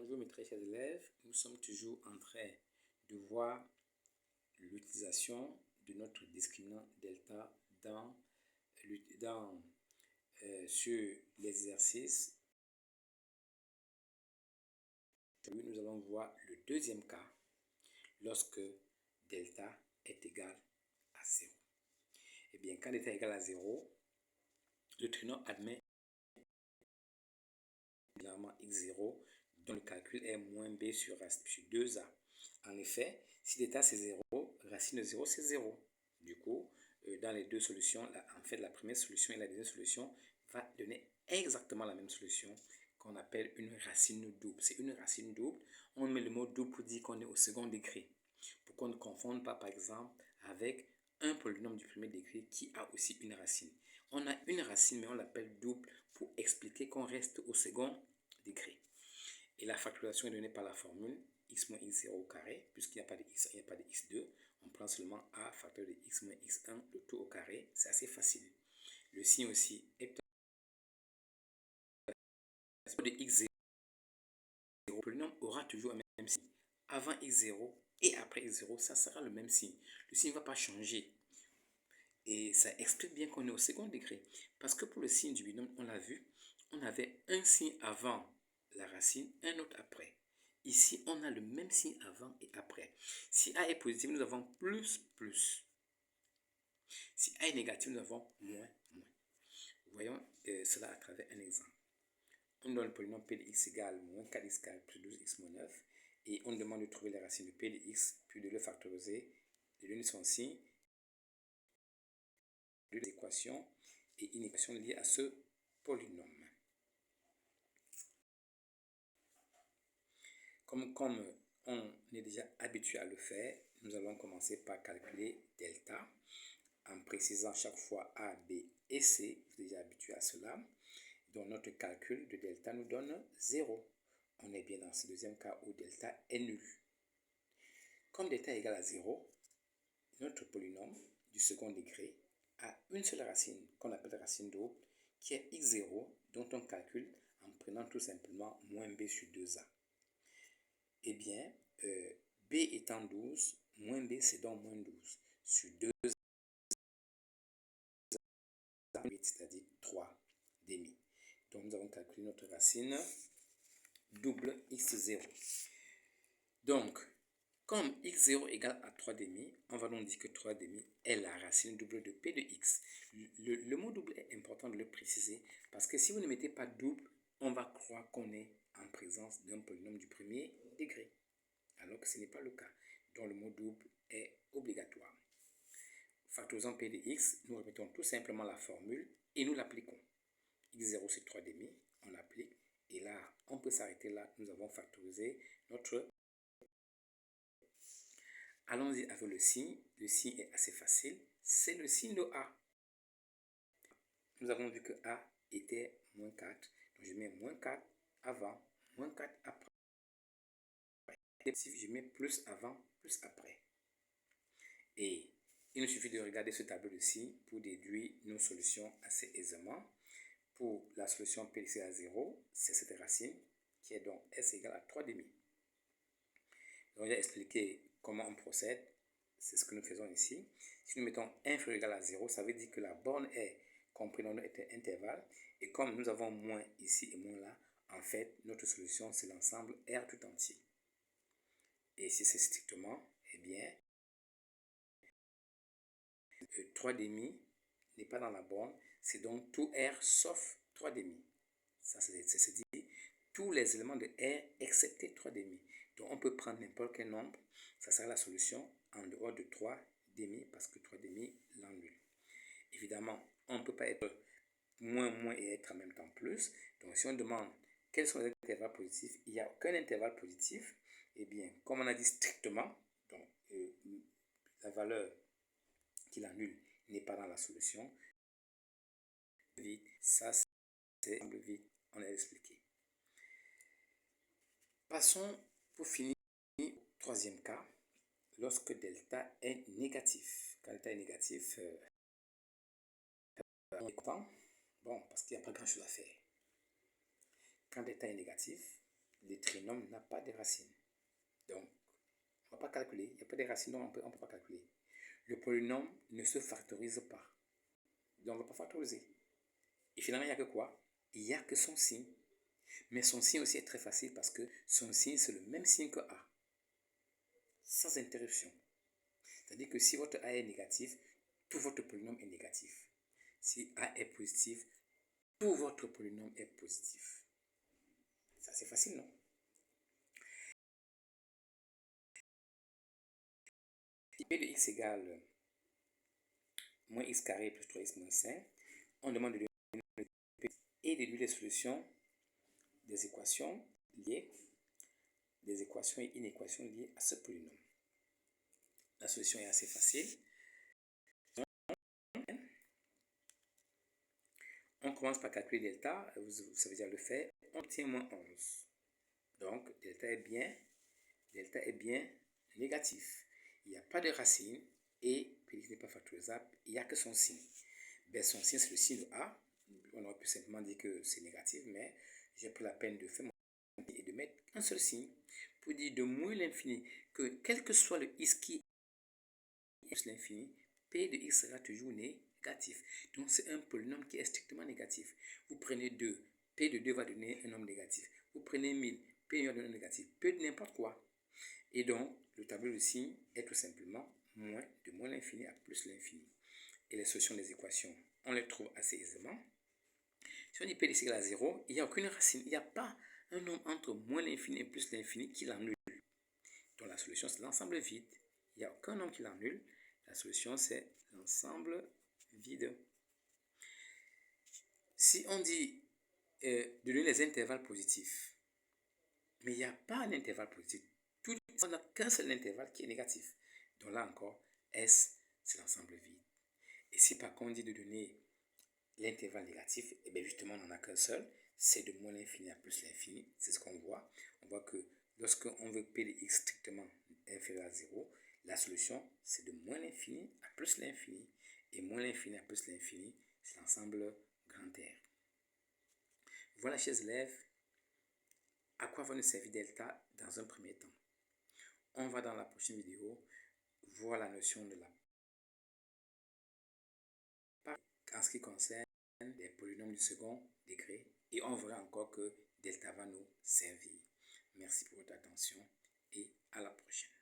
Bonjour mes très chers élèves, nous sommes toujours en train de voir l'utilisation de notre discriminant delta sur l'exercice. Aujourd'hui, nous allons voir le deuxième cas lorsque delta est égal à 0. Eh bien, quand delta est égal à 0, le trinom admet clairement x0 dont le calcul est moins b sur 2a. En effet, si delta c'est 0, racine de 0 c'est 0. Du coup, dans les deux solutions, la première solution et la deuxième solution va donner exactement la même solution qu'on appelle une racine double. C'est une racine double. On met le mot double pour dire qu'on est au second degré. Pour qu'on ne confonde pas, par exemple, avec un polynôme du premier degré qui a aussi une racine. On a une racine, mais on l'appelle double pour expliquer qu'on reste au second degré. Et la factorisation est donnée par la formule x moins x0 au carré, puisqu'il n'y a pas de x1, il n'y a pas de x2. On prend seulement a facteur de x moins x1, le tout au carré. C'est assez facile. Le signe aussi est de x0. Le polynôme aura toujours un même signe. Avant x0 et après x0, ça sera le même signe. Le signe ne va pas changer. Et ça explique bien qu'on est au second degré. Parce que pour le signe du binôme, on l'a vu, on avait un signe avant la racine, un autre après. Ici, on a le même signe avant et après. Si A est positif, nous avons plus, plus. Si A est négatif, nous avons moins, moins. Voyons cela à travers un exemple. On donne le polynôme p de x égale moins 4x carré plus 12x moins 9. Et on demande de trouver les racines de p de x, puis de le factoriser, de donner son signe, de l'équation et une équation liée à ce polynôme. Comme on est déjà habitué à le faire, nous allons commencer par calculer delta en précisant chaque fois A, B et C. Vous êtes déjà habitué à cela. Donc notre calcul de delta nous donne 0. On est bien dans ce deuxième cas où delta est nul. Comme delta est égal à 0, notre polynôme du second degré a une seule racine qu'on appelle racine double qui est x0 dont on calcule en prenant tout simplement moins b sur 2a. Eh bien, b étant 12, moins b c'est donc moins 12 sur 2, c'est-à-dire 3 demi. Donc nous avons calculé notre racine double x0. Donc, comme x0 égale à 3 demi, on va donc dire que 3 demi est la racine double de p de x. Le mot double est important de le préciser parce que si vous ne mettez pas double, on va croire qu'on est en présence d'un polynôme du premier degré, alors que ce n'est pas le cas. Donc le mot double est obligatoire. Factorisant p de x, nous répétons tout simplement la formule et nous l'appliquons. x0 c'est 3 demi, on applique et là, on peut s'arrêter là. Nous avons factorisé notre... Allons-y avec le signe. Le signe est assez facile. C'est le signe de A. Nous avons vu que A était moins 4. Donc je mets moins 4 avant, moins 4 après. Je mets plus avant, plus après. Et il nous suffit de regarder ce tableau de signes pour déduire nos solutions assez aisément. Pour la solution P égale à 0, c'est cette racine qui est donc S égale à 3 demi. Donc j'ai expliqué comment on procède. C'est ce que nous faisons ici. Si nous mettons inférieur ou égal à 0, ça veut dire que la borne est comprise dans notre intervalle. Et comme nous avons moins ici et moins là, en fait, notre solution, c'est l'ensemble R tout entier. Et si c'est strictement, eh bien, 3 demi n'est pas dans la borne. C'est donc tout R sauf 3 demi. Ça, c'est dire tous les éléments de R excepté 3 demi. Donc, on peut prendre n'importe quel nombre. Ça sera la solution en dehors de 3 demi parce que 3 demi l'annule. Évidemment, on ne peut pas être moins, moins et être en même temps plus. Donc, si on demande quels sont les intervalles positifs, il n'y a aucun intervalle positif. Eh bien, comme on a dit strictement, donc, la valeur qui l'annule n'est pas dans la solution. Ça, c'est vite, on a expliqué. Passons pour finir au troisième cas, lorsque delta est négatif. Quand delta est négatif, on est content, bon, parce qu'il n'y a pas grand chose à faire. Quand delta est négatif, le trinôme n'a pas de racines. Donc, on ne va pas calculer. Il n'y a pas de racines, donc on ne peut pas calculer. Le polynôme ne se factorise pas. Donc, on ne va pas factoriser. Et finalement, il n'y a que quoi? Il n'y a que son signe. Mais son signe aussi est très facile parce que son signe, c'est le même signe que A. Sans interruption. C'est-à-dire que si votre A est négatif, tout votre polynôme est négatif. Si A est positif, tout votre polynôme est positif. Ça, c'est facile, non? Si P de x égale moins x carré plus 3x moins 5, on demande de donner P et déduire les solutions des équations liées, des équations et inéquations liées à ce polynôme. La solution est assez facile. On commence par calculer delta, vous savez déjà le faire, on obtient moins 11. Donc, delta est bien négatif. Il n'y a pas de racine et P n'est pas factorisable, il n'y a que son signe. Ben, son signe, c'est le signe A. On aurait pu simplement dire que c'est négatif, mais j'ai pris la peine de faire mon et de mettre un seul signe pour dire de moins l'infini que quel que soit le x qui est l'infini, P de x sera toujours négatif. Donc, c'est un polynôme qui est strictement négatif. Vous prenez 2, P de 2 va donner un nombre négatif. Vous prenez 1000, P va donner un nombre négatif. P de n'importe quoi. Et donc, le tableau de signes est tout simplement moins de moins l'infini à plus l'infini. Et les solutions des équations, on les trouve assez aisément. Si on dit P de x égale à 0, il n'y a aucune racine. Il n'y a pas un nombre entre moins l'infini et plus l'infini qui l'annule. Donc la solution, c'est l'ensemble vide. Il n'y a aucun nombre qui l'annule. La solution, c'est l'ensemble vide. Si on dit de donner les intervalles positifs, mais il n'y a pas d'intervalle positif. On n'a qu'un seul intervalle qui est négatif. Donc là encore, S, c'est l'ensemble vide. Et si par contre on dit de donner l'intervalle négatif, et bien justement on n'en a qu'un seul, c'est de moins l'infini à plus l'infini. C'est ce qu'on voit. On voit que lorsqu'on veut P de x strictement inférieur à 0, la solution c'est de moins l'infini à plus l'infini. Et moins l'infini à plus l'infini, c'est l'ensemble grand R. Voilà, chers élèves, à quoi va nous servir delta dans un premier temps. On va dans la prochaine vidéo voir la notion de la part en ce qui concerne les polynômes du second degré et on verra encore que delta va nous servir. Merci pour votre attention et à la prochaine.